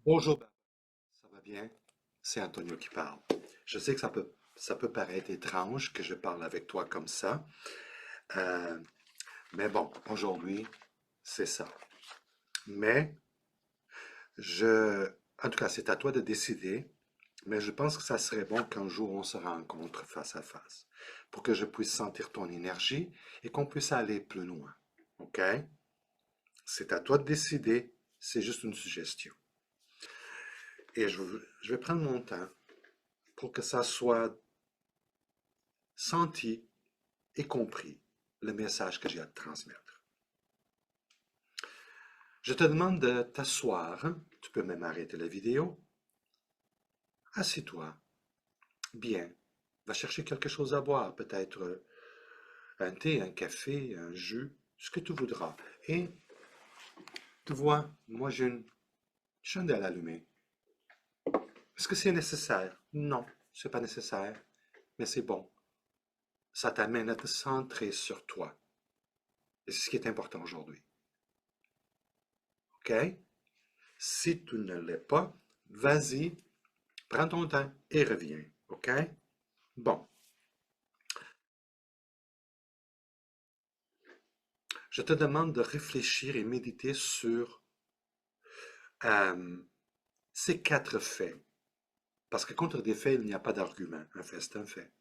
Bonjour, ça va bien? C'est Antonio qui parle. Je sais que ça peut paraître étrange que je parle avec toi comme ça, euh, mais bon, aujourd'hui, c'est ça. Mais en tout cas, c'est à toi de décider, mais je pense que ça serait bon qu'un jour on se rencontre face à face, pour que je puisse sentir ton énergie et qu'on puisse aller plus loin. OK? C'est à toi de décider, c'est juste une suggestion. Et je vais prendre mon temps pour que ça soit senti et compris le message que j'ai à te transmettre. Je te demande de t'asseoir, hein. Tu peux même arrêter la vidéo. Assieds-toi, bien. Va chercher quelque chose à boire, peut-être un thé, un café, un jus, ce que tu voudras. Et tu vois, moi j'ai une chandelle allumée. Est-ce que c'est nécessaire? Non, c'est pas nécessaire, mais c'est bon. Ça t'amène à te centrer sur toi. Et c'est ce qui est important aujourd'hui. OK? Si tu ne l'es pas, vas-y, prends ton temps et reviens. OK? Bon, je te demande de réfléchir et méditer sur euh, ces quatre faits. Parce que contre des faits, il n'y a pas d'argument. Un fait, c'est un fait.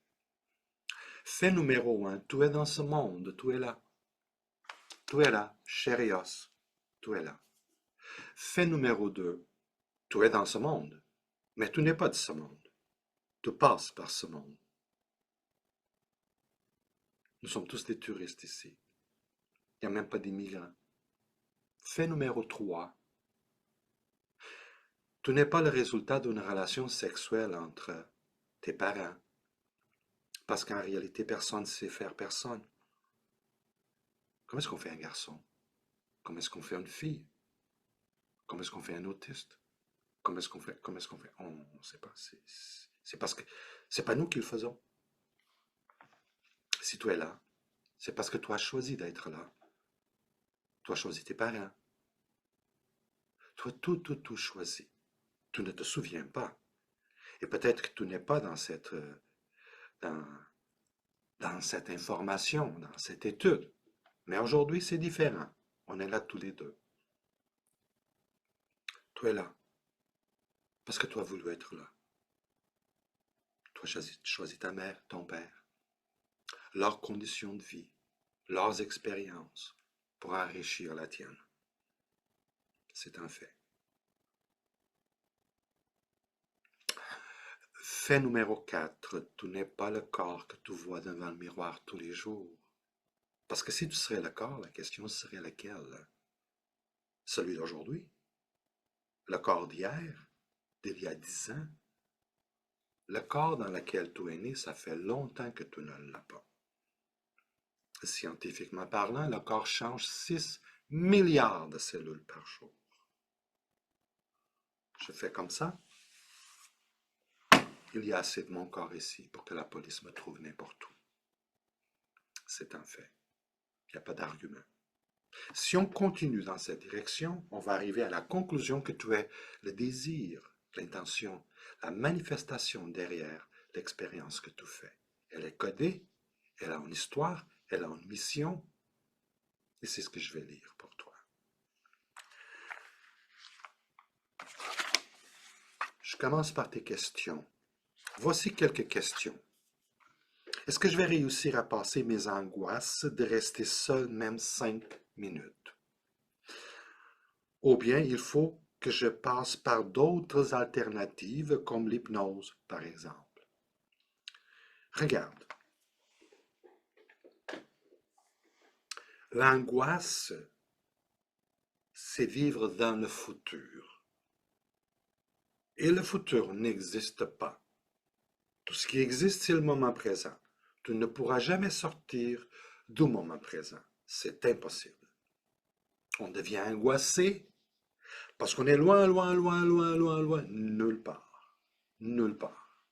Fait numéro un, tu es dans ce monde, tu es là. Tu es là, chérios, tu es là. Fait numéro deux, tu es dans ce monde, mais tu n'es pas de ce monde. Tu passes par ce monde. Nous sommes tous des touristes ici. Il n'y a même pas d'immigrants. Fait numéro 3, tu n'es pas le résultat d'une relation sexuelle entre tes parents, parce qu'en réalité, personne ne sait faire personne. Comment est-ce qu'on fait un garçon? Comment est-ce qu'on fait une fille? Comment est-ce qu'on fait un autiste? Comment est-ce qu'on fait? On ne sait pas. C'est parce que c'est pas nous qui le faisons. Si tu es là, c'est parce que tu as choisi d'être là. Tu as choisi tes parents. Tu as tout choisi. Tu ne te souviens pas. Et peut-être que tu n'es pas dans, dans cette information, dans cette étude. Mais aujourd'hui, c'est différent. On est là tous les deux. Tu es là parce que tu as voulu être là. Tu as choisi ta mère, ton père, leurs conditions de vie, leurs expériences pour enrichir la tienne. C'est un fait. Fait numéro 4, tu n'es pas le corps que tu vois devant le miroir tous les jours. Parce que si tu serais le corps, la question serait laquelle? Celui d'aujourd'hui? Le corps d'hier? D'il y a 10 ans? Le corps dans lequel tu es né, ça fait longtemps que tu ne l'as pas. Scientifiquement parlant, le corps change 6 milliards de cellules par jour. Je fais comme ça. Il y a assez de mon corps ici pour que la police me trouve n'importe où. C'est un fait. Il n'y a pas d'argument. Si on continue dans cette direction, on va arriver à la conclusion que tu es le désir, l'intention, la manifestation derrière l'expérience que tu fais. Elle est codée, elle a une histoire, elle a une mission, et c'est ce que je vais lire pour toi. Je commence par tes questions. Voici quelques questions. Est-ce que je vais réussir à passer mes angoisses de rester seul même 5 minutes? Ou bien il faut que je passe par d'autres alternatives comme l'hypnose, par exemple. Regarde, l'angoisse, c'est vivre dans le futur. Et le futur n'existe pas. Tout ce qui existe, c'est le moment présent. Tu ne pourras jamais sortir du moment présent. C'est impossible. On devient angoissé parce qu'on est loin, loin, loin, loin, loin, loin, nulle part. Nulle part.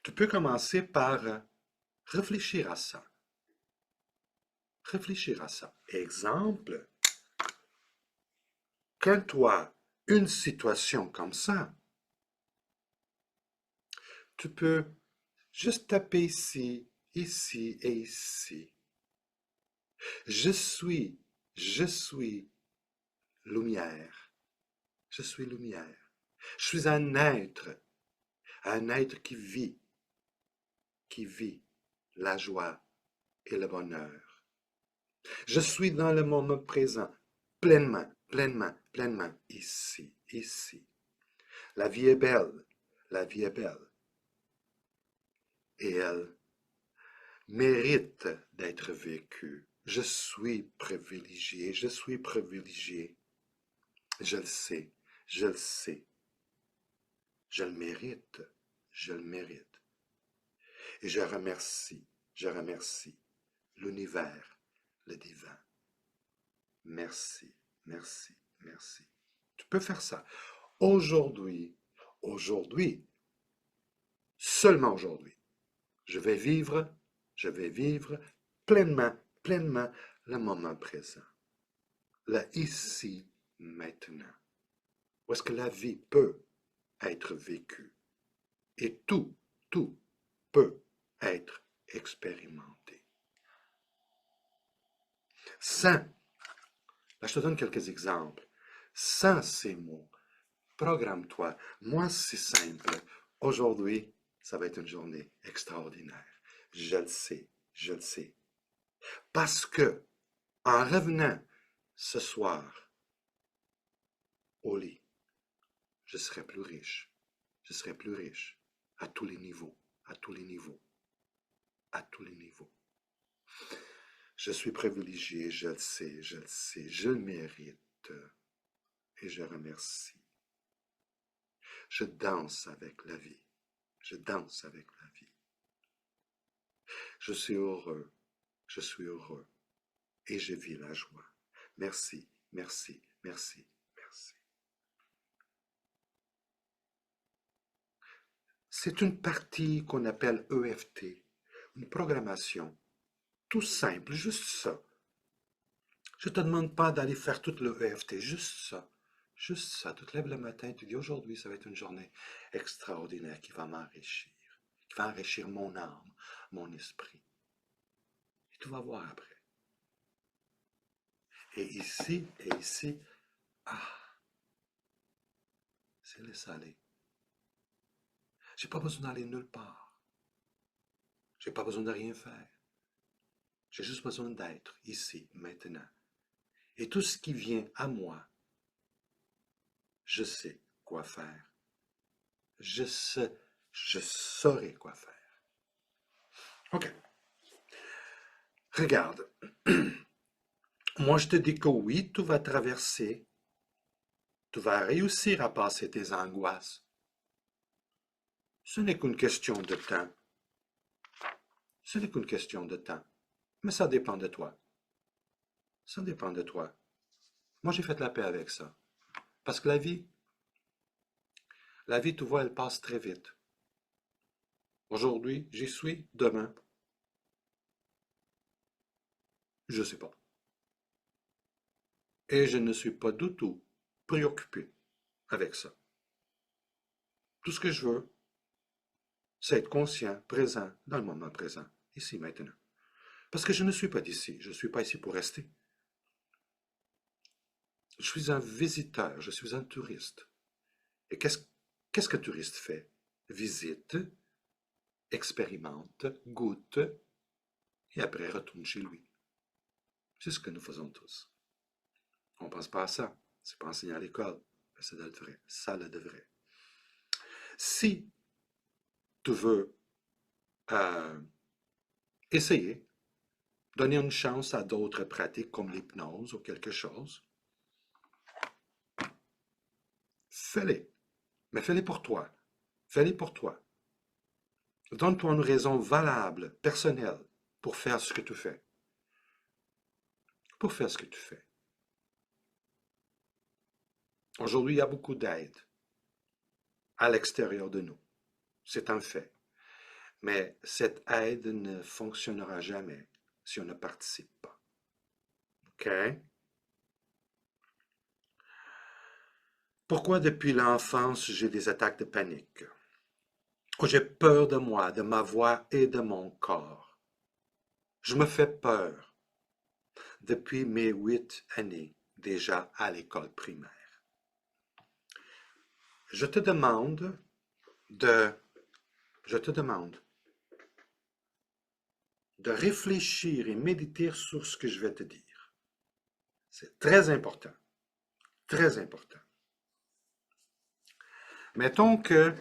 Tu peux commencer par réfléchir à ça. Réfléchir à ça. Exemple, quand toi, une situation comme ça, tu peux juste taper ici, ici et ici. Je suis lumière. Je suis lumière. Je suis un être qui vit la joie et le bonheur. Je suis dans le moment présent, pleinement, pleinement, pleinement, ici, ici. La vie est belle, la vie est belle. Et elle mérite d'être vécue. Je suis privilégié, je suis privilégié. Je le sais, je le sais. Je le mérite, je le mérite. Et je remercie l'univers, le divin. Merci, merci, merci. Tu peux faire ça. Aujourd'hui, aujourd'hui, seulement aujourd'hui, je vais vivre pleinement, pleinement le moment présent. Là, ici, maintenant. Où est-ce que la vie peut être vécue? Et tout peut être expérimenté. Sans, là je te donne quelques exemples, sans ces mots, programme-toi. Moi, c'est simple. Aujourd'hui, ça va être une journée extraordinaire. Je le sais, je le sais. Parce que, en revenant ce soir au lit, je serai plus riche. Je serai plus riche à tous les niveaux, à tous les niveaux, à tous les niveaux. Je suis privilégié, je le sais, je le sais, je le mérite et je remercie. Je danse avec la vie, je danse avec la vie. Je suis heureux et je vis la joie. Merci, merci, merci, merci. C'est une partie qu'on appelle EFT, une programmation. Tout simple, juste ça. Je ne te demande pas d'aller faire tout le EFT, juste ça. Juste ça. Tu te lèves le matin, tu dis aujourd'hui, ça va être une journée extraordinaire qui va m'enrichir, qui va enrichir mon âme, mon esprit. Et tu vas voir après. Et ici, ah, c'est le salé. J'ai pas besoin d'aller nulle part. J'ai pas besoin de rien faire. J'ai juste besoin d'être ici, maintenant. Et tout ce qui vient à moi, je sais quoi faire. Je saurai quoi faire. OK. Regarde. Moi, je te dis que oui, tu vas traverser, tu vas réussir à passer tes angoisses. Ce n'est qu'une question de temps. Ce n'est qu'une question de temps. Mais ça dépend de toi. Ça dépend de toi. Moi, j'ai fait la paix avec ça. Parce que la vie, tu vois, elle passe très vite. Aujourd'hui, j'y suis. Demain, je ne sais pas. Et je ne suis pas du tout préoccupé avec ça. Tout ce que je veux, c'est être conscient, présent, dans le moment présent, ici, maintenant. Parce que je ne suis pas d'ici. Je ne suis pas ici pour rester. Je suis un visiteur, je suis un touriste. Et qu'est-ce qu'un touriste fait? Visite, expérimente, goûte, et après retourne chez lui. C'est ce que nous faisons tous. On ne pense pas à ça. C'est pas enseigné à l'école. Mais ça le devrait. Ça le devrait. Si tu veux essayer, donner une chance à d'autres pratiques comme l'hypnose ou quelque chose, fais-les. Mais fais-les pour toi. Fais-les pour toi. Donne-toi une raison valable, personnelle, pour faire ce que tu fais. Pour faire ce que tu fais. Aujourd'hui, il y a beaucoup d'aide à l'extérieur de nous. C'est un fait. Mais cette aide ne fonctionnera jamais si on ne participe pas. OK? Pourquoi depuis l'enfance j'ai des attaques de panique? J'ai peur de moi, de ma voix et de mon corps. Je me fais peur depuis mes 8 années déjà à l'école primaire. Je te demande de, je te demande de réfléchir et méditer sur ce que je vais te dire. C'est très important, très important. Mettons que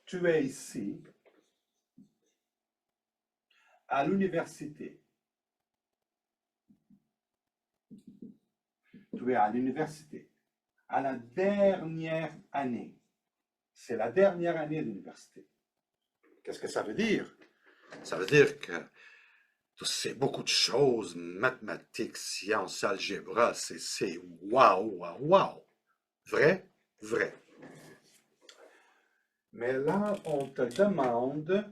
tu es ici à l'université. Tu es à l'université, à la dernière année. C'est la dernière année de l'université. Qu'est-ce que ça veut dire? Ça veut dire que tu sais beaucoup de choses, mathématiques, sciences, algèbre, c'est waouh, waouh, waouh. Vrai? Vrai. Mais là, on te demande,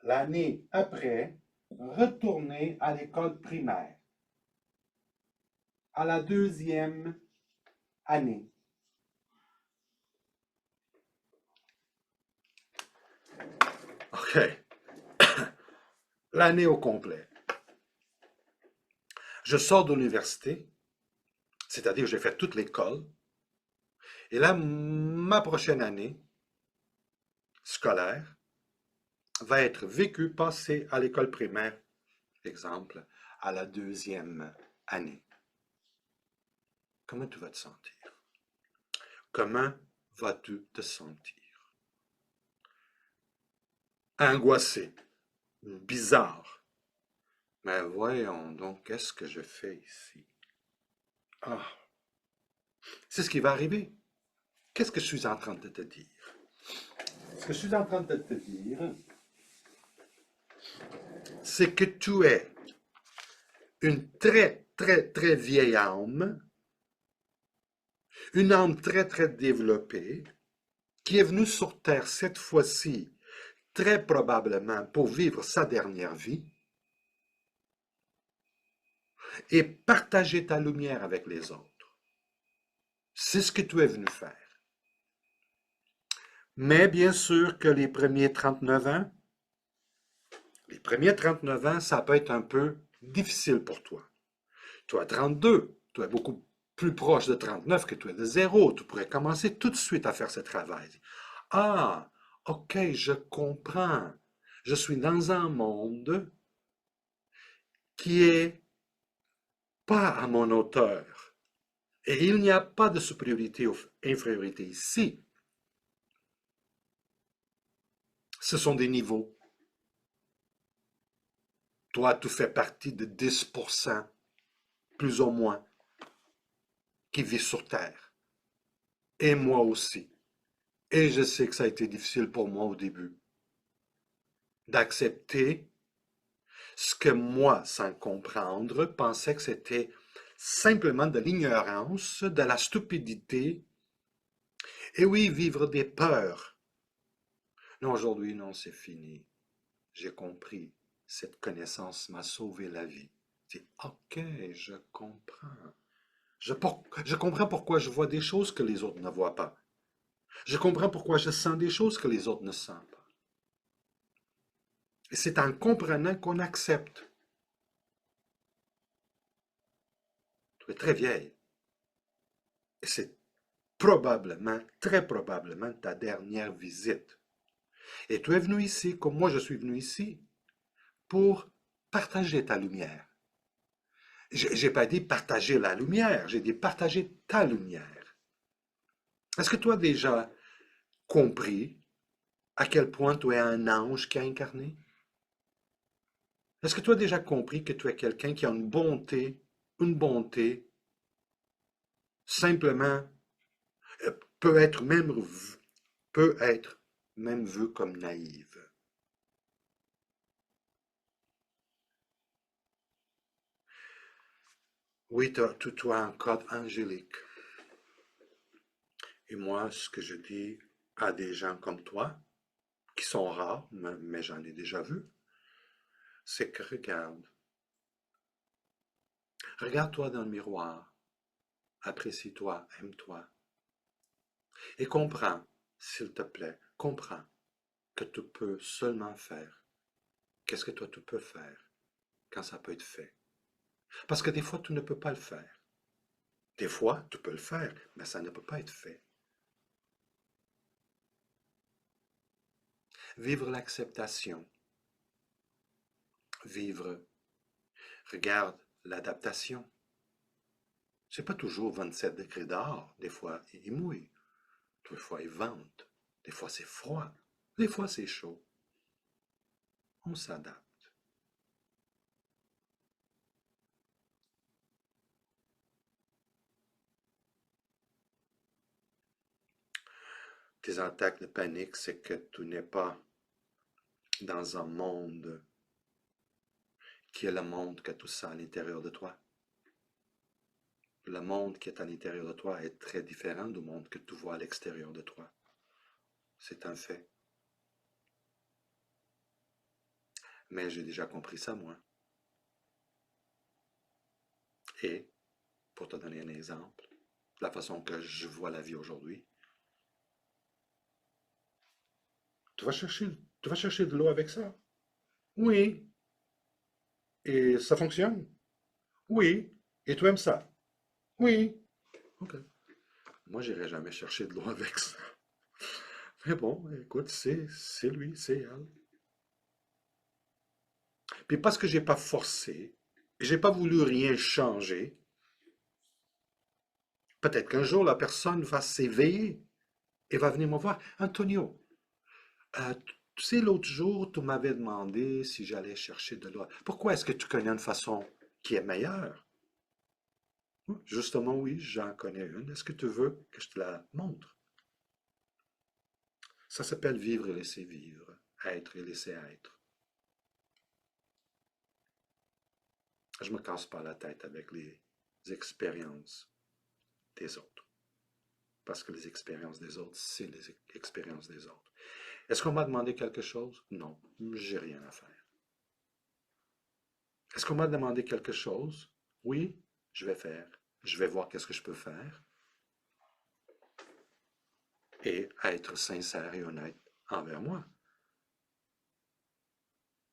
l'année après, retourner à l'école primaire, à la deuxième année. OK. L'année au complet. Je sors de l'université, c'est-à-dire j'ai fait toute l'école, et là, ma prochaine année scolaire va être vécue, passée à l'école primaire, exemple, à la deuxième année. Comment tu vas te sentir? Comment vas-tu te sentir? Angoissé, bizarre. Mais voyons donc, qu'est-ce que je fais ici? Ah, c'est ce qui va arriver. Qu'est-ce que je suis en train de te dire? Ce que je suis en train de te dire, c'est que tu es une très, très, très vieille âme, une âme très, très développée, qui est venue sur Terre cette fois-ci, très probablement pour vivre sa dernière vie et partager ta lumière avec les autres. C'est ce que tu es venu faire. Mais bien sûr que les premiers 39 ans, ça peut être un peu difficile pour toi. Tu as 32, tu es beaucoup plus proche de 39 que tu es de 0. Tu pourrais commencer tout de suite à faire ce travail. Ah, ok, je comprends. Je suis dans un monde qui est pas à mon hauteur. Et il n'y a pas de supériorité ou infériorité ici. Ce sont des niveaux. Toi, tu fais partie de 10%, plus ou moins, qui vit sur Terre. Et moi aussi. Et je sais que ça a été difficile pour moi au début d'accepter ce que moi, sans comprendre, pensais que c'était simplement de l'ignorance, de la stupidité, et oui, vivre des peurs. Non, aujourd'hui, non, c'est fini. J'ai compris. Cette connaissance m'a sauvé la vie. C'est OK, je comprends. Je comprends pourquoi je vois des choses que les autres ne voient pas. Je comprends pourquoi je sens des choses que les autres ne sentent pas. Et c'est en comprenant qu'on accepte. Tu es très vieille. Et c'est probablement, très probablement, ta dernière visite. Et tu es venu ici, comme moi je suis venu ici, pour partager ta lumière. J'ai pas dit partager la lumière, j'ai dit partager ta lumière. Est-ce que tu as déjà compris à quel point tu es un ange qui a incarné? Est-ce que tu as déjà compris que tu es quelqu'un qui a une bonté, simplement, euh, peut être même, peut être même vue comme naïve? Oui, tu as un code angélique. Et moi, ce que je dis à des gens comme toi, qui sont rares, mais j'en ai déjà vu, c'est que regarde, regarde-toi dans le miroir apprécie-toi, aime-toi. Et comprends, s'il te plaît, comprends que tu peux seulement faire. Qu'est-ce que toi tu peux faire quand ça peut être fait? Parce que des fois, tu ne peux pas le faire. Des fois, tu peux le faire, mais ça ne peut pas être fait. Vivre l'acceptation. Vivre, regarde l'adaptation. C'est pas toujours 27 degrés dehors. Des fois, il mouille. Des fois, il vente. Des fois, c'est froid. Des fois, c'est chaud. On s'adapte. Tes attaques de panique, c'est que tu n'es pas dans un monde qui est le monde que tu sens à l'intérieur de toi. Le monde qui est à l'intérieur de toi est très différent du monde que tu vois à l'extérieur de toi. C'est un fait. Mais j'ai déjà compris ça, moi. Et, pour te donner un exemple, la façon que je vois la vie aujourd'hui, tu vas chercher de l'eau avec ça. Oui. Et ça fonctionne? Oui. Et tu aimes ça? Oui. OK. Moi, j'irai jamais chercher de l'eau avec ça. Mais bon, écoute, c'est lui, c'est elle. Puis parce que j'ai pas forcé, j'ai pas voulu rien changer, peut-être qu'un jour la personne va s'éveiller et va venir me voir. Antonio, tu sais, l'autre jour, tu m'avais demandé si j'allais chercher de l'eau. Pourquoi est-ce que tu connais une façon qui est meilleure? Justement, oui, j'en connais une. Est-ce que tu veux que je te la montre? Ça s'appelle vivre et laisser vivre, être et laisser être. Je me casse pas la tête avec les expériences des autres. Parce que les expériences des autres, c'est les expériences des autres. Est-ce qu'on m'a demandé quelque chose? Non, j'ai rien à faire. Est-ce qu'on m'a demandé quelque chose? Oui, je vais faire. Je vais voir qu'est-ce que je peux faire et être sincère et honnête envers moi.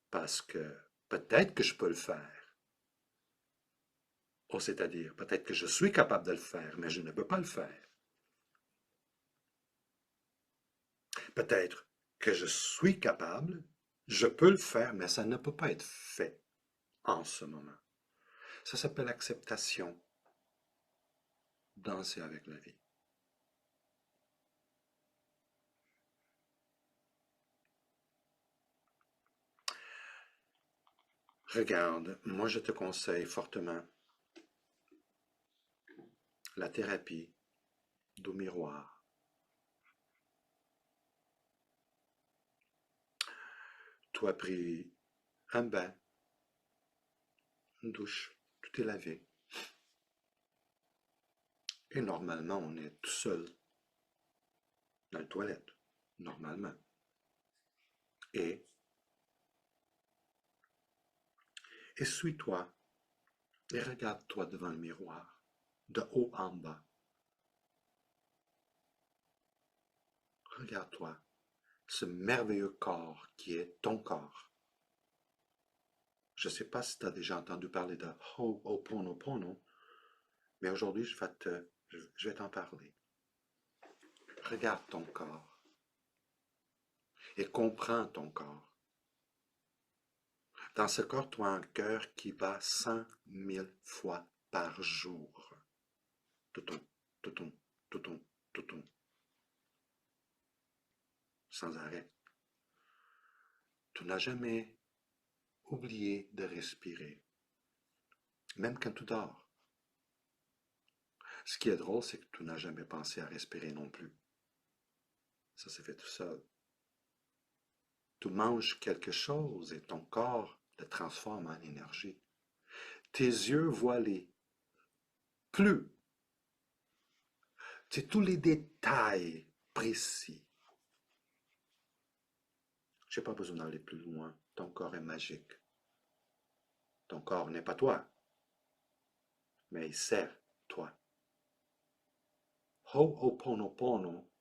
Parce que peut-être que je peux le faire. Ou c'est-à-dire, peut-être que je suis capable de le faire, mais je ne peux pas le faire. Peut-être que je suis capable, je peux le faire, mais ça ne peut pas être fait en ce moment. Ça s'appelle acceptation, danser avec la vie. Regarde, moi je te conseille fortement la thérapie du miroir. Tu as pris un bain, une douche, tout est lavé. Et normalement, on est tout seul dans la toilette, normalement. Et essuie-toi et regarde-toi devant le miroir, de haut en bas. Regarde-toi, ce merveilleux corps qui est ton corps. Je ne sais pas si tu as déjà entendu parler de Ho'oponopono, mais aujourd'hui, je vais t'en parler. Regarde ton corps et comprends ton corps. Dans ce corps, tu as un cœur qui bat 100 000 fois par jour. Touton, touton, touton, touton, sans arrêt. Tu n'as jamais oublié de respirer, même quand tu dors. Ce qui est drôle, c'est que tu n'as jamais pensé à respirer non plus. Ça s'est fait tout seul. Tu manges quelque chose et ton corps le transforme en énergie. Tes yeux voient les plus, c'est tous les détails précis. Je n'ai pas besoin d'aller plus loin. Ton corps est magique. Ton corps n'est pas toi, mais il sert toi. Ho'oponopono,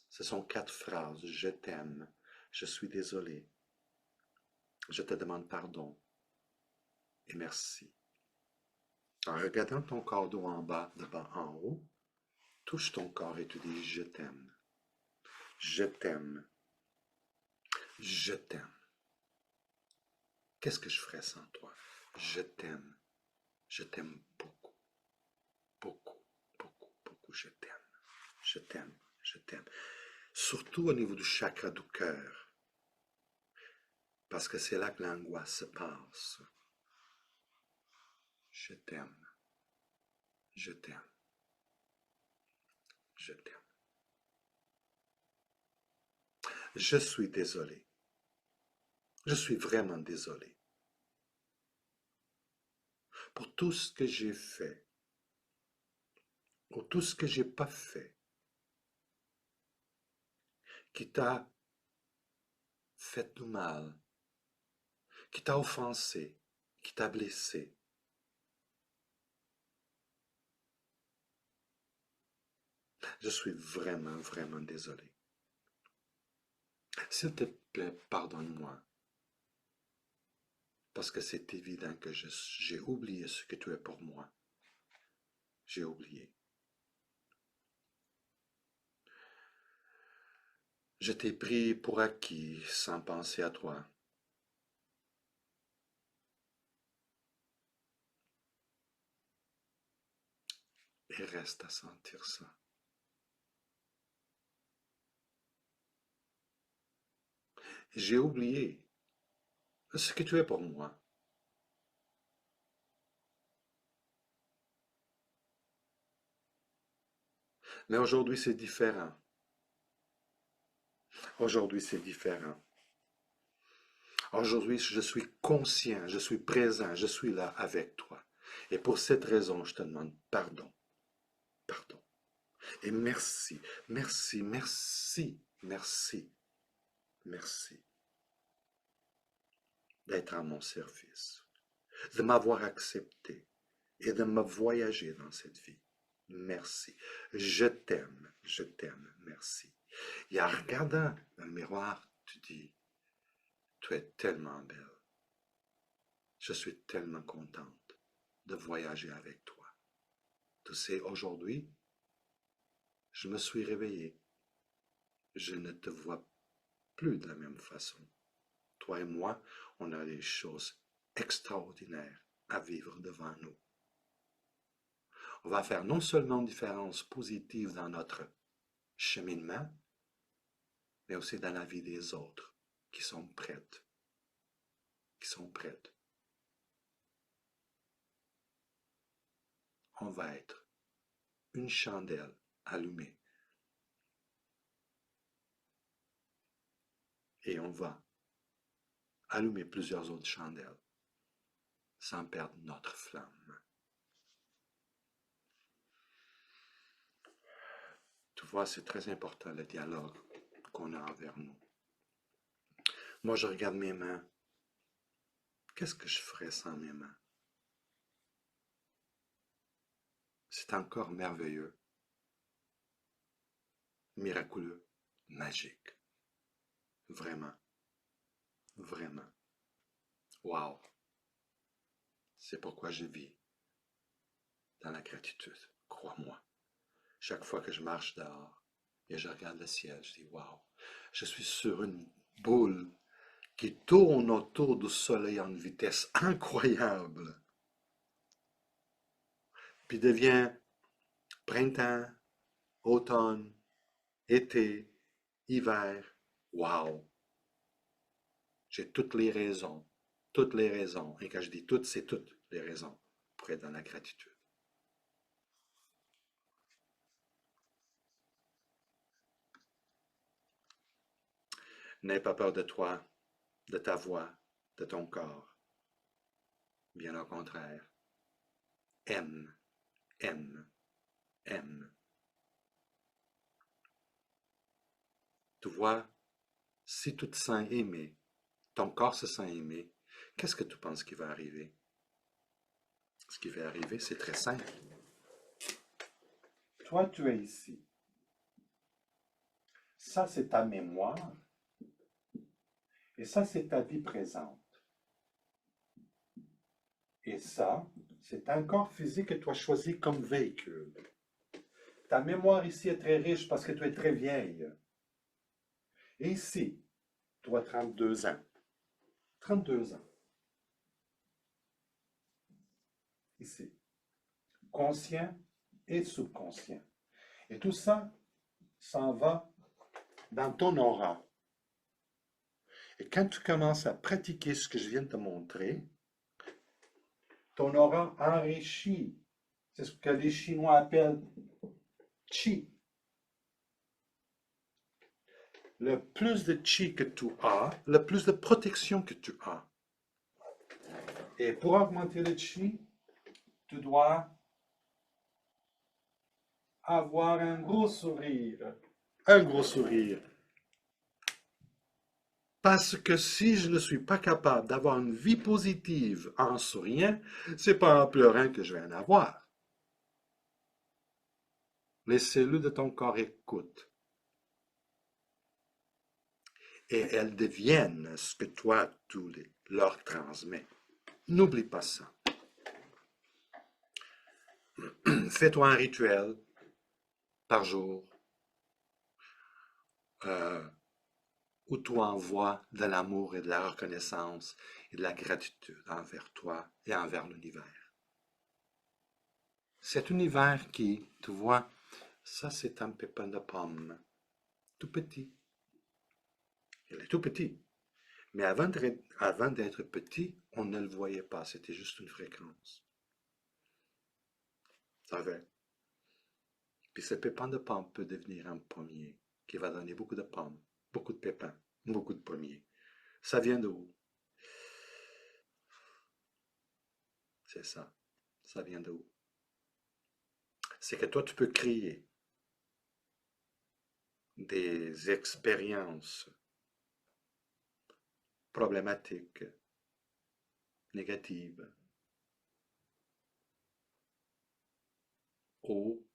ce sont 4 phrases. Je t'aime, je suis désolé, je te demande pardon et merci. En regardant ton corps d'eau en bas, de bas en haut, touche ton corps et tu dis je t'aime, je t'aime, je t'aime. Qu'est-ce que je ferais sans toi? Je t'aime beaucoup, beaucoup, beaucoup, beaucoup, je t'aime, je t'aime, je t'aime. Surtout au niveau du chakra du cœur, parce que c'est là que l'angoisse se passe. Je t'aime, je t'aime, je t'aime. Je suis désolé. Je suis vraiment désolé pour tout ce que j'ai fait, pour tout ce que j'ai pas fait, qui t'a fait du mal, qui t'a offensé, qui t'a blessé. Je suis vraiment, vraiment désolé. S'il te plaît, pardonne-moi, parce que c'est évident que j'ai oublié ce que tu es pour moi. J'ai oublié. Je t'ai pris pour acquis sans penser à toi. Et reste à sentir ça. J'ai oublié ce que tu es pour moi. Mais aujourd'hui, c'est différent. Aujourd'hui, c'est différent. Aujourd'hui, je suis conscient, je suis présent, je suis là avec toi. Et pour cette raison, je te demande pardon. Pardon. Et merci, merci, merci, merci, merci d'être à mon service, de m'avoir accepté et de me voyager dans cette vie. Merci. Je t'aime, merci. Et en regardant dans le miroir, tu dis, tu es tellement belle. Je suis tellement contente de voyager avec toi. Tu sais, aujourd'hui, je me suis réveillé. Je ne te vois plus de la même façon. Toi et moi, on a des choses extraordinaires à vivre devant nous. On va faire non seulement une différence positive dans notre cheminement, mais aussi dans la vie des autres qui sont prêtes. Qui sont prêtes. On va être une chandelle allumée. Et on va allumer plusieurs autres chandelles sans perdre notre flamme. Tu vois, c'est très important le dialogue qu'on a envers nous. Moi, je regarde mes mains. Qu'est-ce que je ferais sans mes mains? C'est encore merveilleux, miraculeux, magique. Vraiment, vraiment. Wow! C'est pourquoi je vis dans la gratitude, crois-moi. Chaque fois que je marche dehors et je regarde le ciel, je dis wow! Je suis sur une boule qui tourne autour du soleil en vitesse incroyable. Puis devient printemps, automne, été, hiver. Wow! J'ai toutes les raisons. Toutes les raisons. Et quand je dis toutes, c'est toutes les raisons pour être dans la gratitude. N'aie pas peur de toi, de ta voix, de ton corps. Bien au contraire. Aime, aime, aime. Tu vois, si tu te sens aimé, ton corps se sent aimé, qu'est-ce que tu penses qui va arriver? Ce qui va arriver, c'est très simple. Toi, tu es ici. Ça, c'est ta mémoire. Et ça, c'est ta vie présente. Et ça, c'est un corps physique que tu as choisi comme véhicule. Ta mémoire ici est très riche parce que tu es très vieille. Et ici, tu as 32 ans. 32 ans. Ici. Conscient et subconscient. Et tout ça s'en va dans ton aura. Et quand tu commences à pratiquer ce que je viens de te montrer, ton aura enrichit. C'est ce que les Chinois appellent chi. Le plus de chi que tu as, le plus de protection que tu as. Et pour augmenter le chi, tu dois avoir un gros sourire. Un gros sourire. Parce que si je ne suis pas capable d'avoir une vie positive en souriant, c'est pas en pleurant que je vais en avoir. Les cellules de ton corps écoutent. Et elles deviennent ce que toi, leur transmets. N'oublie pas ça. Fais-toi un rituel par jour où tu envoies de l'amour et de la reconnaissance et de la gratitude envers toi et envers l'univers. Cet univers qui, tu vois, ça c'est un pépin de pomme, tout petit. Il est tout petit. Mais avant d'être petit, on ne le voyait pas, c'était juste une fréquence. Ça va. Puis ce pépin de pomme peut devenir un pommier qui va donner beaucoup de pommes, beaucoup de pépins, beaucoup de pommiers. Ça vient de où? C'est ça. Ça vient de où? C'est que toi, tu peux créer des expériences problématiques, négatives, au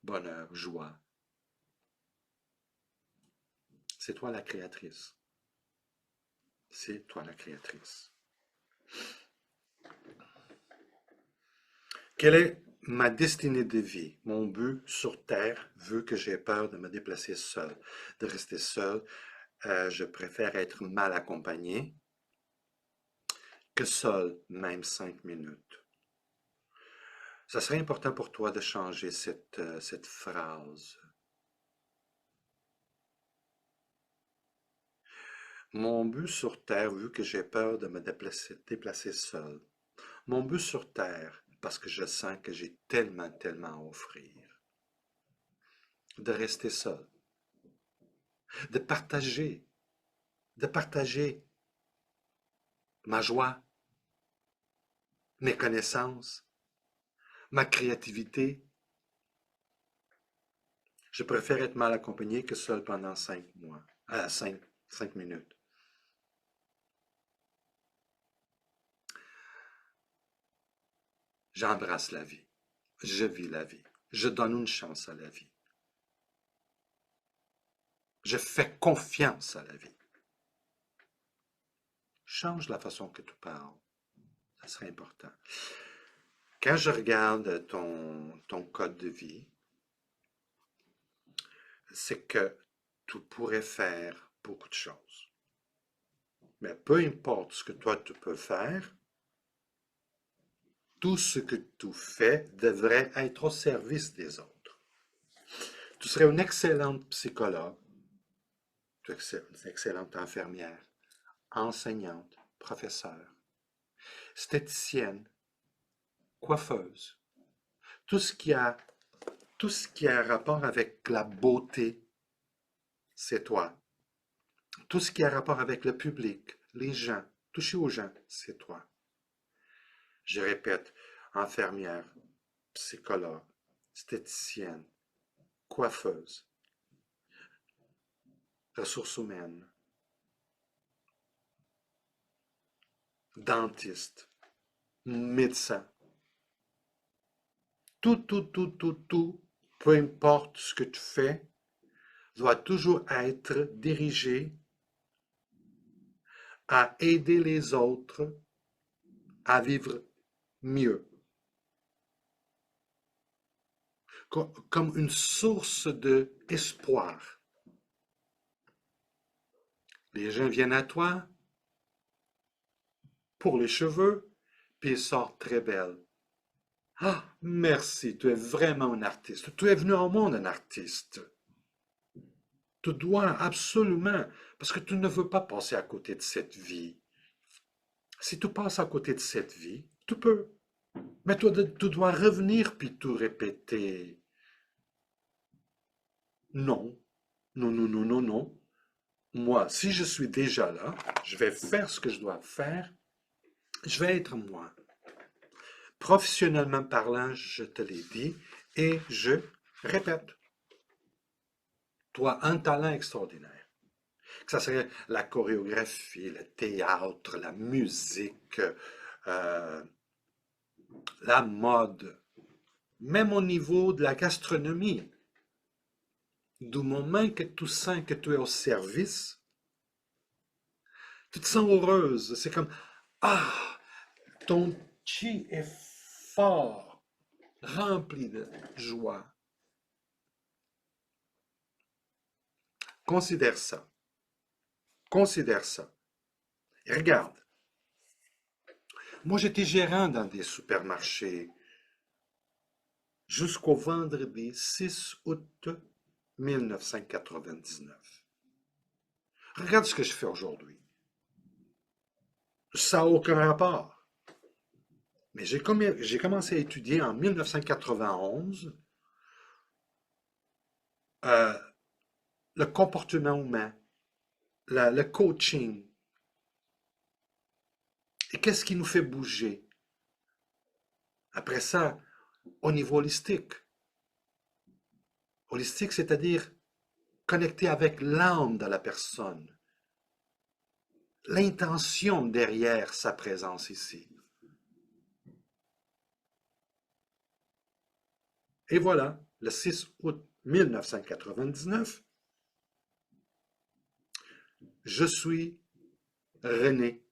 bonheur, joie. C'est toi la créatrice. C'est toi la créatrice. Quelle est ma destinée de vie? Mon but sur Terre veut que j'ai peur de me déplacer seul, de rester seul. Je préfère être mal accompagné que seul, même 5 minutes. Ça serait important pour toi de changer cette phrase. Mon but sur Terre, vu que j'ai peur de me déplacer seul. Mon but sur Terre, parce que je sens que j'ai tellement, tellement à offrir. De rester seul. De partager ma joie, mes connaissances, ma créativité. Je préfère être mal accompagné que seul pendant 5 mois, 5 minutes. J'embrasse la vie. Je vis la vie. Je donne une chance à la vie. Je fais confiance à la vie. Change la façon que tu parles. Ça serait important. Quand je regarde ton code de vie, c'est que tu pourrais faire beaucoup de choses. Mais peu importe ce que toi tu peux faire, tout ce que tu fais devrait être au service des autres. Tu serais une excellente psychologue, une excellente infirmière, enseignante, professeure, esthéticienne, coiffeuse. Tout ce qui a, tout ce qui a rapport avec la beauté, c'est toi. Tout ce qui a rapport avec le public, les gens, toucher aux gens, c'est toi. Je répète, infirmière, psychologue, esthéticienne, coiffeuse, ressources humaines, dentiste, médecin. Tout, peu importe ce que tu fais, doit toujours être dirigé à aider les autres à vivre mieux, comme une source d'espoir. Les gens viennent à toi pour les cheveux, puis ils sortent très belles. Ah, merci, tu es vraiment un artiste. Tu es venu au monde un artiste. Tu dois absolument, parce que tu ne veux pas passer à côté de cette vie. Si tu passes à côté de cette vie, tu peux. Mais tu dois revenir puis tout répéter. Non, non, non, non, non, non. Moi, si je suis déjà là, je vais faire ce que je dois faire. Je vais être moi. Professionnellement parlant, je te l'ai dit, et je répète. Toi, un talent extraordinaire. Que ça serait la chorégraphie, le théâtre, la musique, euh, la mode, même au niveau de la gastronomie. Du moment que tu sens que tu es au service, tu te sens heureuse. C'est comme, ah, ton chi est fort, rempli de joie. Considère ça. Considère ça. Et regarde, moi j'étais gérant dans des supermarchés jusqu'au vendredi 6 août 1999. Regarde ce que je fais aujourd'hui. Ça n'a aucun rapport. Mais j'ai commencé à étudier en 1991 euh, le comportement humain, le coaching. Et qu'est-ce qui nous fait bouger? Après ça, au niveau holistique. Holistique, c'est-à-dire connecté avec l'âme de la personne, l'intention derrière sa présence ici. Et voilà, le 6 août 1999, je suis rené,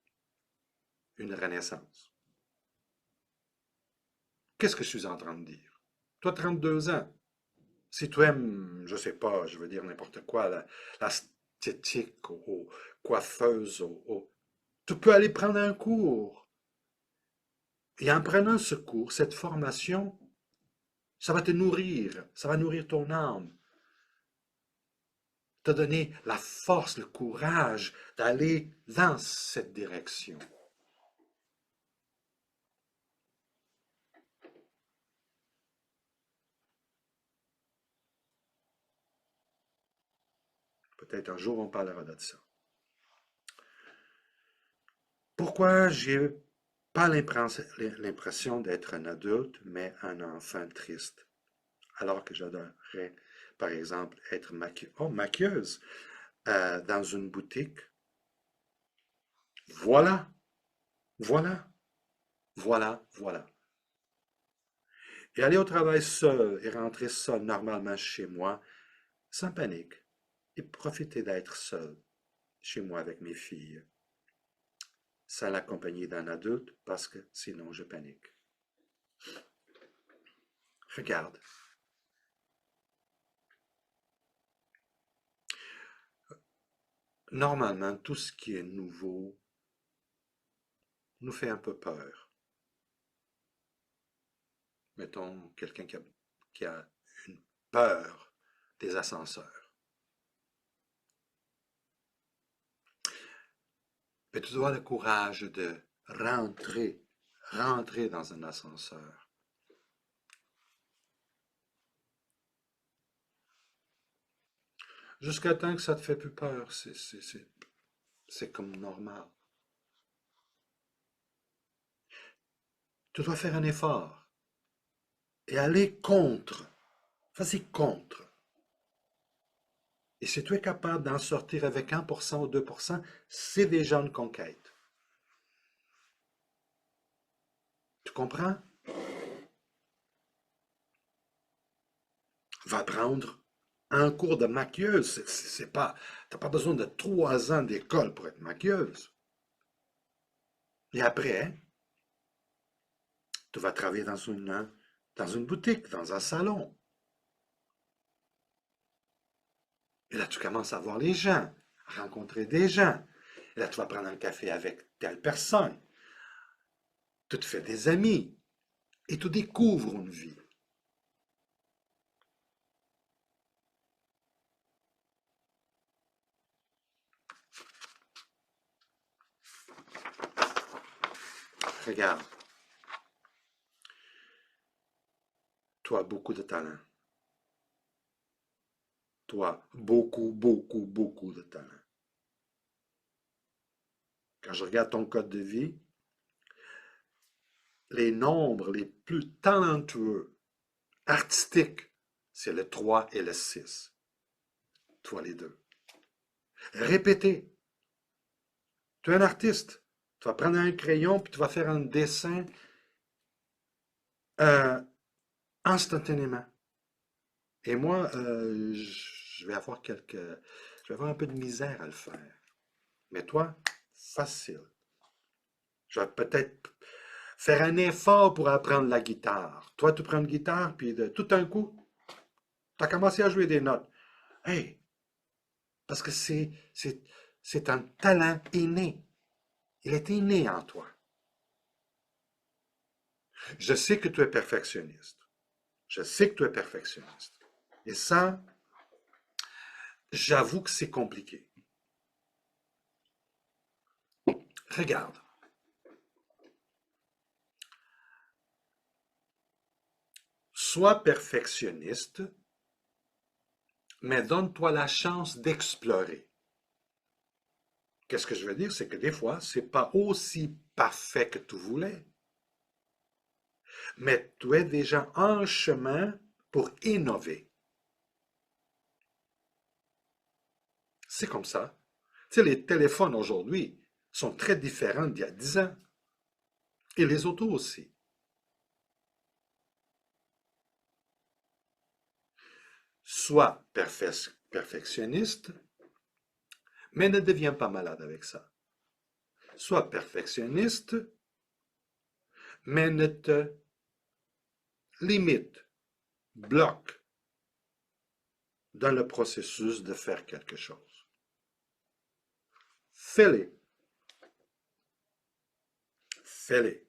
une renaissance. Qu'est-ce que je suis en train de dire? Toi, 32 ans, si tu aimes, je sais pas, je veux dire n'importe quoi, l'esthétique, aux coiffeuses, tu peux aller prendre un cours. Et en prenant ce cours, cette formation, ça va te nourrir, ça va nourrir ton âme, te donner la force, le courage d'aller dans cette direction. Peut-être un jour on parlera de ça. Pourquoi j'ai pas l'impression d'être un adulte, mais un enfant triste, alors que j'adorerais, par exemple, être maquilleuse dans une boutique? Voilà, voilà, voilà, voilà. Et aller au travail seul et rentrer seul normalement chez moi, sans panique, et profiter d'être seul chez moi avec mes filles, sans la compagnie d'un adulte, parce que sinon je panique. Regarde, normalement, tout ce qui est nouveau nous fait un peu peur. Mettons quelqu'un qui a une peur des ascenseurs. Mais tu dois avoir le courage de rentrer dans un ascenseur. Jusqu'à temps que ça te fait plus peur, c'est comme normal. Tu dois faire un effort et aller contre. Vas-y contre. Et si tu es capable d'en sortir avec 1% ou 2%, c'est déjà une conquête. Tu comprends? Va prendre un cours de maquilleuse, c'est pas, t'as pas besoin de 3 ans d'école pour être maquilleuse. Et après, tu vas travailler dans une boutique, dans un salon. Et là, tu commences à voir les gens, à rencontrer des gens. Et là, tu vas prendre un café avec telle personne. Tu te fais des amis et tu découvres une vie. Regarde, tu as beaucoup de talent. Tu as beaucoup, beaucoup, beaucoup de talent. Quand je regarde ton code de vie, les nombres les plus talentueux, artistiques, c'est le 3 et le 6. Toi, les deux. Répétez. Tu es un artiste. Tu vas prendre un crayon puis tu vas faire un dessin euh, instantanément. Et moi, je vais avoir je vais avoir un peu de misère à le faire. Mais toi, facile. Je vais peut-être faire un effort pour apprendre la guitare. Toi, tu prends une guitare, puis tout d'un coup, tu as commencé à jouer des notes. Hey, parce que c'est un talent inné. Il est inné en toi. Je sais que tu es perfectionniste. Je sais que tu es perfectionniste. Et ça, j'avoue que c'est compliqué. Regarde, sois perfectionniste, mais donne-toi la chance d'explorer. Qu'est-ce que je veux dire? C'est que des fois, c'est pas aussi parfait que tu voulais, mais tu es déjà en chemin pour innover. C'est comme ça. Tu sais, les téléphones aujourd'hui sont très différents d'il y a 10 ans. Et les autos aussi. Sois perfectionniste, mais ne deviens pas malade avec ça. Sois perfectionniste, mais ne te limite, bloque dans le processus de faire quelque chose. Fais-les. Fais-les.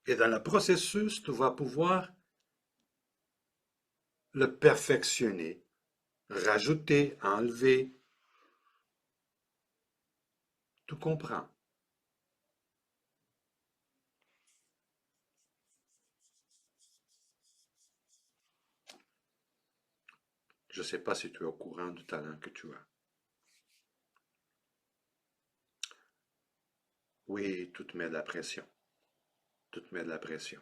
Et dans le processus, tu vas pouvoir le perfectionner, rajouter, enlever. Tu comprends. Je ne sais pas si tu es au courant du talent que tu as. Oui, tout te met de la pression. Tout te met de la pression.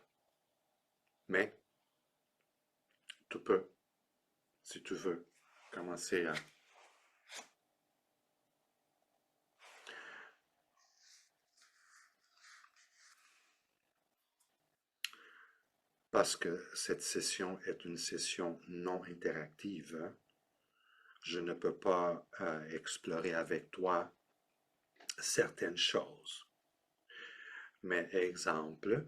Mais tu peux, si tu veux, commencer à... Parce que cette session est une session non interactive, hein, je ne peux pas explorer avec toi certaines choses. Mais exemple,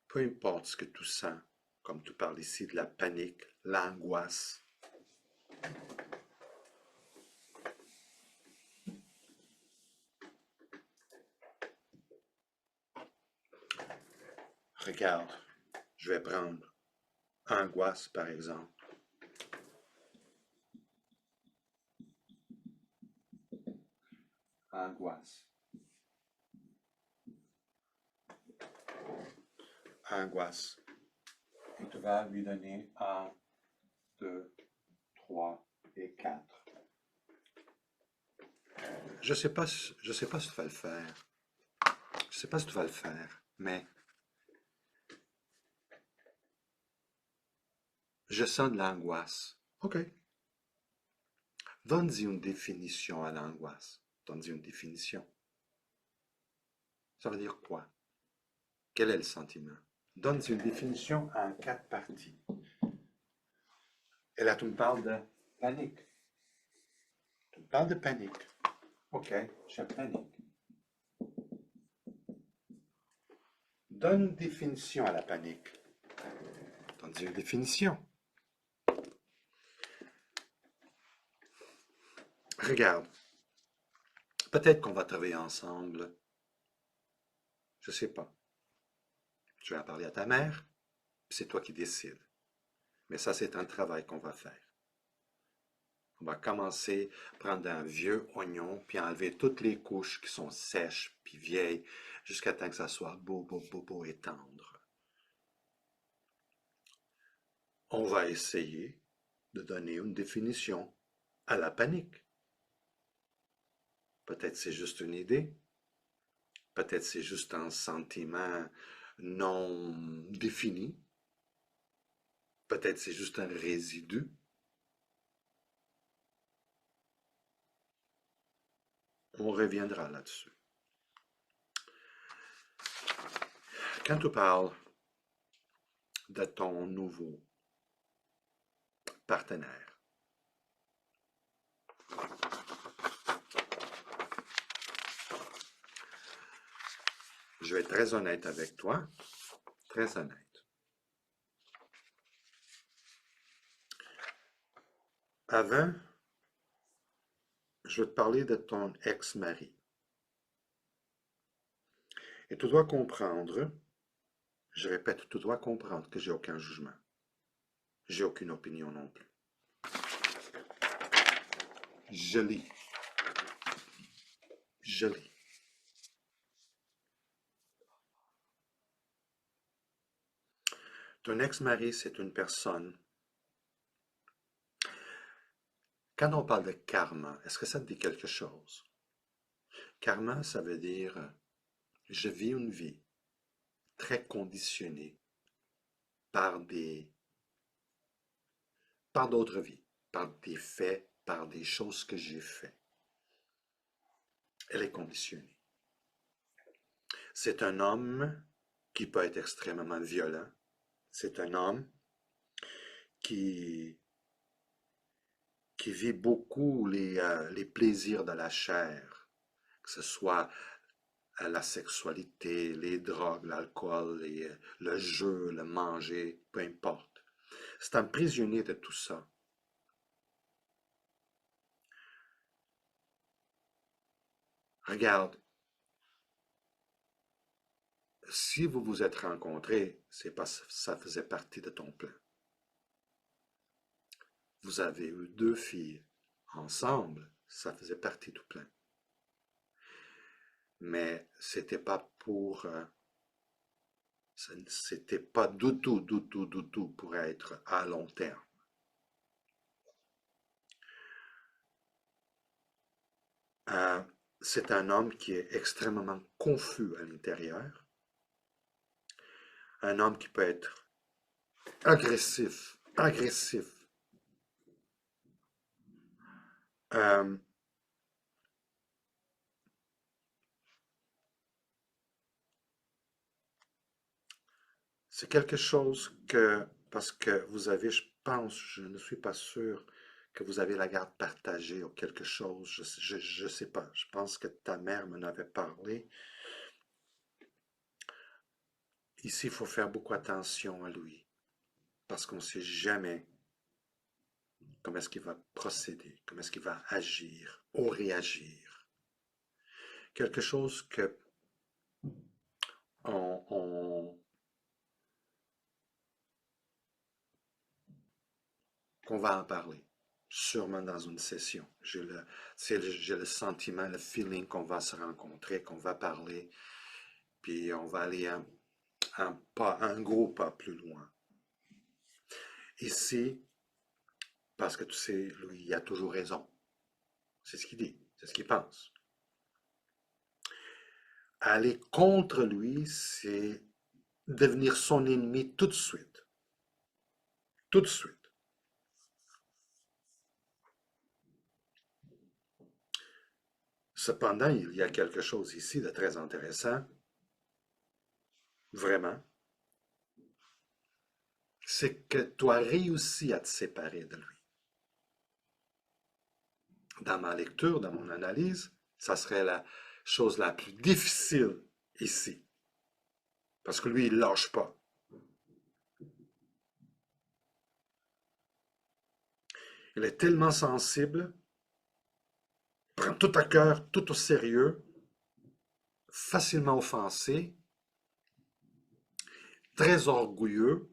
peu importe ce que tu sens, comme tu parles ici de la panique, l'angoisse, regarde, je vais prendre angoisse par exemple. Angoisse. Angoisse. Et tu vas lui donner 1, 2, 3 et 4. Je sais pas si tu vas le faire. Je sais pas si tu vas le faire, mais je sens de l'angoisse. OK. Donne-y une définition à l'angoisse. Donne-y une définition. Ça veut dire quoi? Quel est le sentiment? Donne-y une définition en 4 parties. Et là, tu me parles de panique. Tu me parles de panique. OK, je panique. Donne une définition à la panique. Donne une définition. Regarde, peut-être qu'on va travailler ensemble. Je sais pas. Tu vas en parler à ta mère, c'est toi qui décides. Mais ça, c'est un travail qu'on va faire. On va commencer à prendre un vieux oignon, puis enlever toutes les couches qui sont sèches, puis vieilles, jusqu'à temps que ça soit beau et tendre. On va essayer de donner une définition à la panique. Peut-être c'est juste une idée, peut-être c'est juste un sentiment non défini, peut-être c'est juste un résidu. On reviendra là-dessus. Quand tu parles de ton nouveau partenaire, je vais être très honnête avec toi, très honnête. Avant, je vais te parler de ton ex-mari. Et tu dois comprendre, je répète, tu dois comprendre que j'ai aucun jugement. J'ai aucune opinion non plus. Je lis. Je lis. Ton ex-mari, c'est une personne. Quand on parle de karma, est-ce que ça te dit quelque chose? Karma, ça veut dire je vis une vie très conditionnée par par d'autres vies, par des faits, par des choses que j'ai fait. Elle est conditionnée. C'est un homme qui peut être extrêmement violent. C'est un homme qui, qui vit beaucoup les plaisirs de la chair, que ce soit la sexualité, les drogues, l'alcool, le jeu, le manger, peu importe. C'est un prisonnier de tout ça. Regarde, si vous vous êtes rencontrés, c'est parce que ça faisait partie de ton plan. Vous avez eu deux filles ensemble, ça faisait partie du plan. Mais c'était pas pour, c'était pas du tout pour être à long terme. Euh, c'est un homme qui est extrêmement confus à l'intérieur, un homme qui peut être agressif. Euh, c'est quelque chose que, parce que vous avez, je pense, je ne suis pas sûr que vous avez la garde partagée ou quelque chose, je sais pas, je pense que ta mère m'en avait parlé. Ici, il faut faire beaucoup attention à lui, parce qu'on ne sait jamais comment est-ce qu'il va procéder, comment est-ce qu'il va agir ou réagir. Quelque chose que on, qu'on va en parler, sûrement dans une session. J'ai le sentiment, le feeling qu'on va se rencontrer, qu'on va parler, puis on va aller un gros pas plus loin. Ici, parce que tu sais, lui, il a toujours raison. C'est ce qu'il dit, c'est ce qu'il pense. Aller contre lui, c'est devenir son ennemi tout de suite. Tout de suite. Cependant, il y a quelque chose ici de très intéressant, vraiment, c'est que tu as réussi à te séparer de lui. Dans ma lecture, dans mon analyse, ça serait la chose la plus difficile ici. Parce que lui, il ne lâche pas. Il est tellement sensible, prend tout à cœur, tout au sérieux, facilement offensé, très orgueilleux,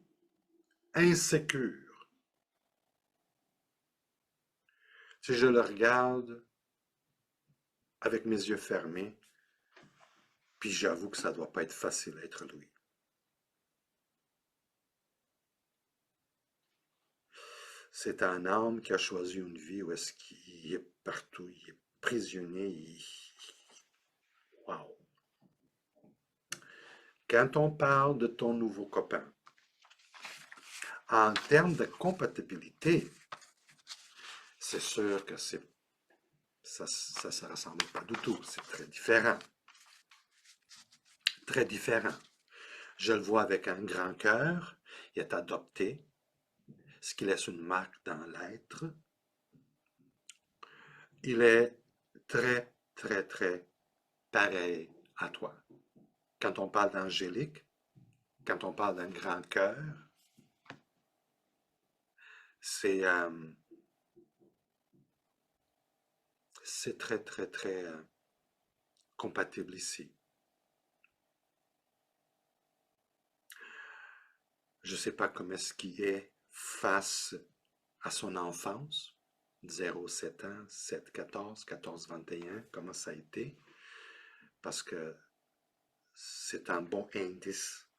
insécure. Si je le regarde avec mes yeux fermés, puis j'avoue que ça ne doit pas être facile d'être lui. C'est un homme qui a choisi une vie où est-ce qu'il est partout, il est prisonnier. Wow. Quand on parle de ton nouveau copain, en termes de compatibilité, c'est sûr que ça ne se ressemble pas du tout. C'est très différent. Très différent. Je le vois avec un grand cœur. Il est adopté, ce qui laisse une marque dans l'être. Il est très, très, très pareil à toi. Quand on parle d'angélique, quand on parle d'un grand cœur, c'est très, très, très compatible ici. Je ne sais pas comment est-ce qu'il est face à son enfance, 0-7 ans, 7-14, 14-21, comment ça a été, parce que c'est un bon indice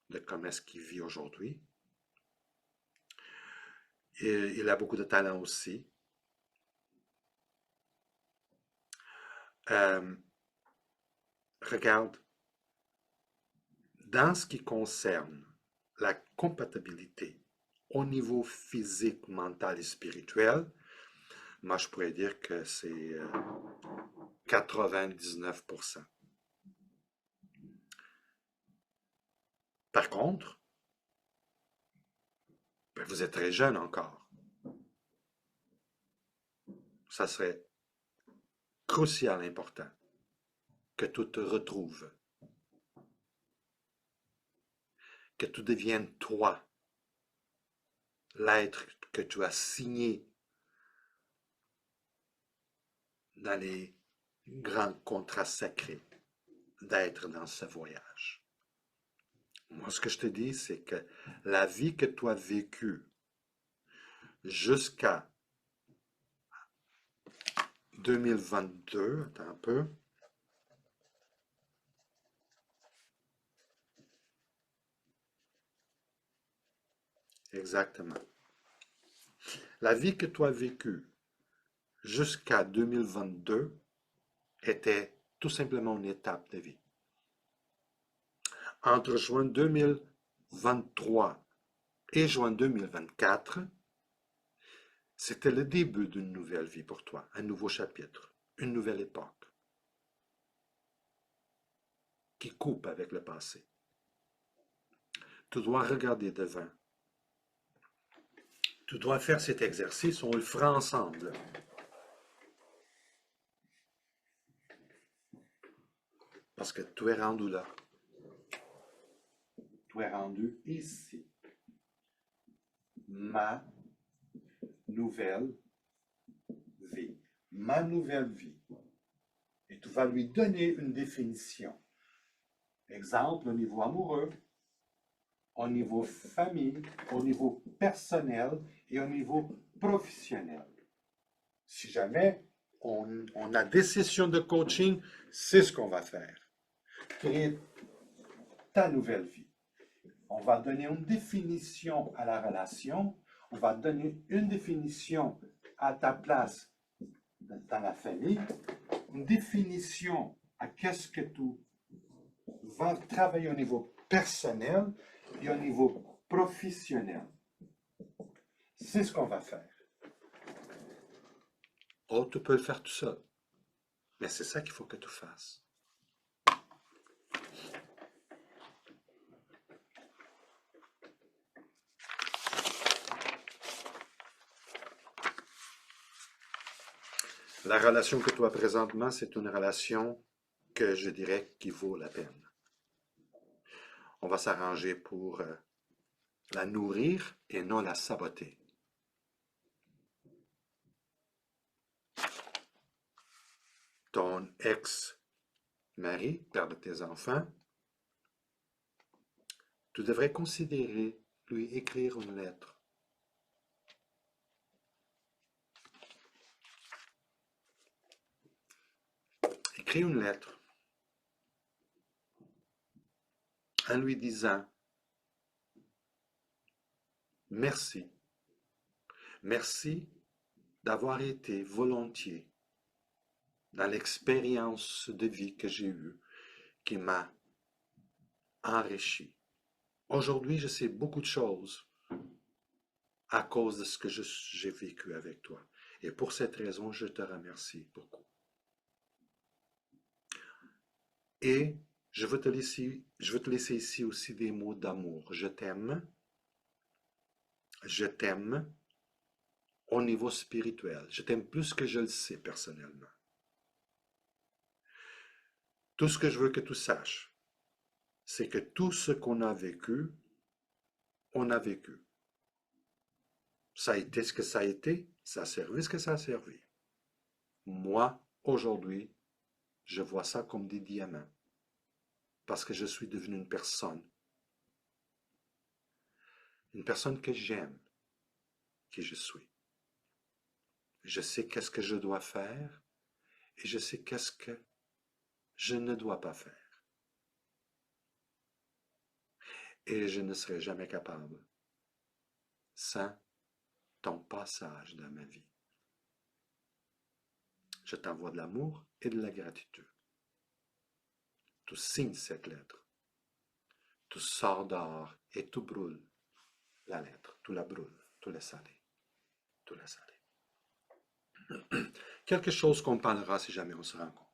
de comment est-ce qu'il vit aujourd'hui. Et il a beaucoup de talent aussi. Regarde, dans ce qui concerne la compatibilité au niveau physique, mental et spirituel, moi je pourrais dire que c'est 99%. Par contre, ben, vous êtes très jeune encore. Ça serait crucial important que tu te retrouves, que tu deviennes toi, l'être que tu as signé dans les grands contrats sacrés d'être dans ce voyage. Moi, ce que je te dis, c'est que la vie que tu as vécue jusqu'à 2022, attends un peu, exactement. La vie que tu as vécue jusqu'à 2022 était tout simplement une étape de vie. Entre juin 2023 et juin 2024, c'était le début d'une nouvelle vie pour toi, un nouveau chapitre, une nouvelle époque qui coupe avec le passé. Tu dois regarder devant. Tu dois faire cet exercice, on le fera ensemble. Parce que tu es rendu là. Tu es rendu ici. Ma nouvelle vie. Ma nouvelle vie. Et tu vas lui donner une définition. Exemple, au niveau amoureux, au niveau famille, au niveau personnel et au niveau professionnel. Si jamais on a des sessions de coaching, c'est ce qu'on va faire. Créer ta nouvelle vie. On va donner une définition à la relation, on va donner une définition à ta place dans la famille, une définition à qu'est-ce que tu vas travailler au niveau personnel et au niveau professionnel. C'est ce qu'on va faire. Oh, tu peux le faire tout seul. Mais c'est ça qu'il faut que tu fasses. La relation que tu as présentement, c'est une relation que je dirais qui vaut la peine. On va s'arranger pour la nourrir et non la saboter. Ton ex-mari, père de tes enfants, tu devrais considérer lui écrire une lettre. Écris une lettre en lui disant merci. Merci d'avoir été volontiers dans l'expérience de vie que j'ai eue qui m'a enrichi. Aujourd'hui, je sais beaucoup de choses à cause de ce que j'ai vécu avec toi. Et pour cette raison, je te remercie beaucoup. Et je veux te laisser ici aussi des mots d'amour. Je t'aime au niveau spirituel. Je t'aime plus que je le sais personnellement. Tout ce que je veux que tu saches, c'est que tout ce qu'on a vécu, on a vécu. Ça a été ce que ça a été, ça a servi ce que ça a servi. Moi, aujourd'hui, je vois ça comme des diamants parce que je suis devenu une personne que j'aime, qui je suis. Je sais qu'est-ce que je dois faire et je sais qu'est-ce que je ne dois pas faire. Et je ne serai jamais capable sans ton passage dans ma vie. Je t'envoie de l'amour et de la gratitude. Tu signes cette lettre. Tu sors dehors et tu brûles la lettre. Tu la brûles. Tu la salé. Tu la salé. Quelque chose qu'on parlera si jamais on se rencontre.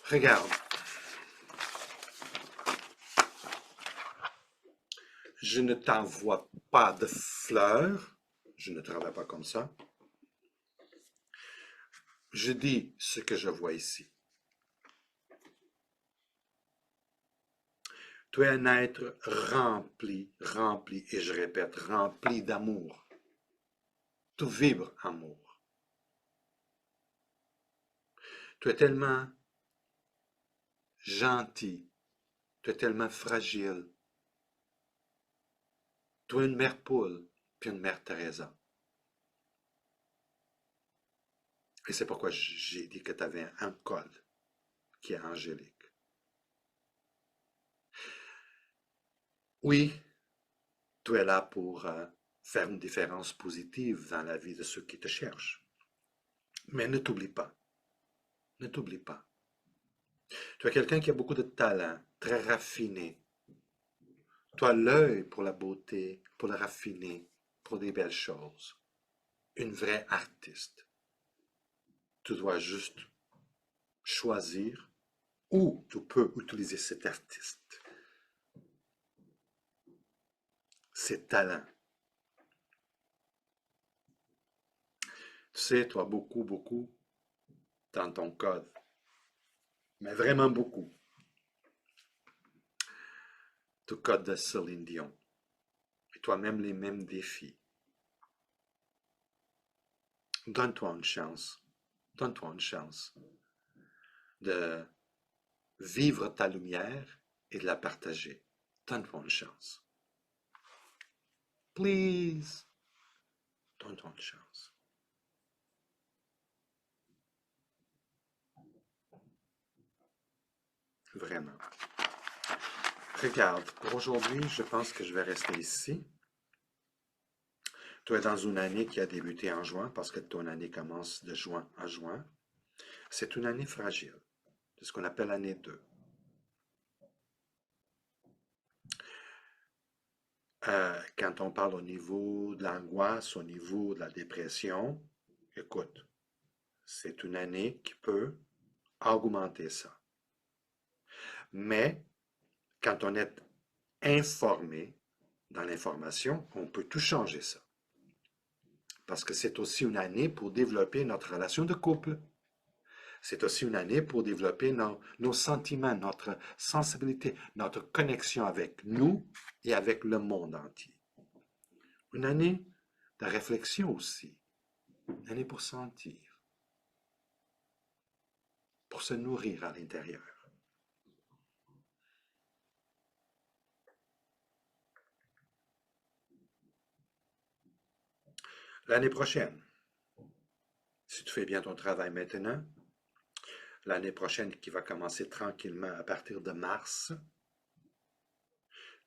Regarde. Je ne t'envoie pas de fleurs. Je ne travaille pas comme ça. Je dis ce que je vois ici. Tu es un être rempli, et je répète, rempli d'amour. Tu vibres amour. Tu es tellement gentil. Tu es tellement fragile. Tu es une mère poule, puis une mère Teresa. Et c'est pourquoi j'ai dit que tu avais un code qui est angélique. Oui, tu es là pour faire une différence positive dans la vie de ceux qui te cherchent. Mais ne t'oublie pas. Ne t'oublie pas. Tu es quelqu'un qui a beaucoup de talent, très raffiné. Tu as l'œil pour la beauté, pour le raffiné, pour des belles choses. Une vraie artiste. Tu dois juste choisir où tu peux utiliser cet artiste, ses talents. Tu sais, tu as beaucoup dans ton code, mais vraiment beaucoup. Tu code de Céline Dion. Et toi-même les mêmes défis. Donne-toi une chance. Donne-toi une chance de vivre ta lumière et de la partager. Donne-toi une chance. Please. Donne-toi une chance. Vraiment. Regarde, pour aujourd'hui, je pense que je vais rester ici. Tu es dans une année qui a débuté en juin parce que ton année commence de juin à juin. C'est une année fragile. C'est ce qu'on appelle l'année 2. Quand on parle au niveau de l'angoisse, au niveau de la dépression, écoute, c'est une année qui peut augmenter ça. Mais quand on est informé dans l'information, on peut tout changer ça. Parce que c'est aussi une année pour développer notre relation de couple. C'est aussi une année pour développer nos sentiments, notre sensibilité, notre connexion avec nous et avec le monde entier. Une année de réflexion aussi. Une année pour sentir, pour se nourrir à l'intérieur. L'année prochaine, si tu fais bien ton travail maintenant, l'année prochaine qui va commencer tranquillement à partir de mars,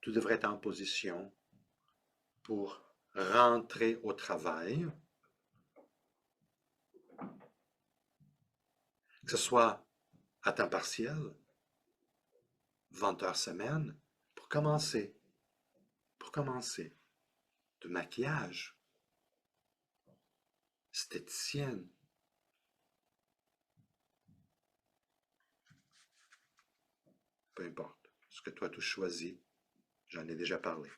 tu devrais être en position pour rentrer au travail, que ce soit à temps partiel, 20 heures semaine, pour commencer, de maquillage, esthéticienne, peu importe, ce que toi tu choisis, j'en ai déjà parlé.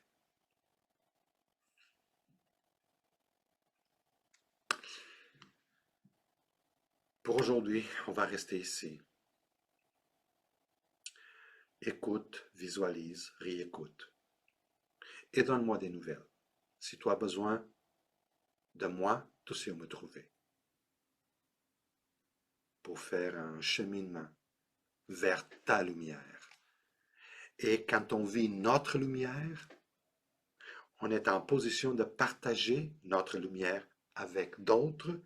Pour aujourd'hui, on va rester ici. Écoute, visualise, réécoute. Et donne-moi des nouvelles. Si tu as besoin de moi, tu sais où me trouver. Pour faire un cheminement vers ta lumière. Et quand on vit notre lumière, on est en position de partager notre lumière avec d'autres,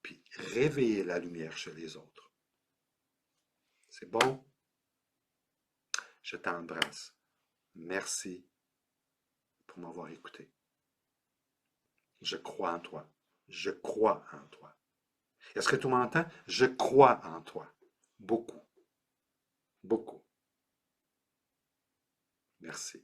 puis réveiller la lumière chez les autres. C'est bon? Je t'embrasse. Merci pour m'avoir écouté. Je crois en toi. Je crois en toi. Est-ce que tu m'entends? Je crois en toi. Beaucoup. Beaucoup. Merci.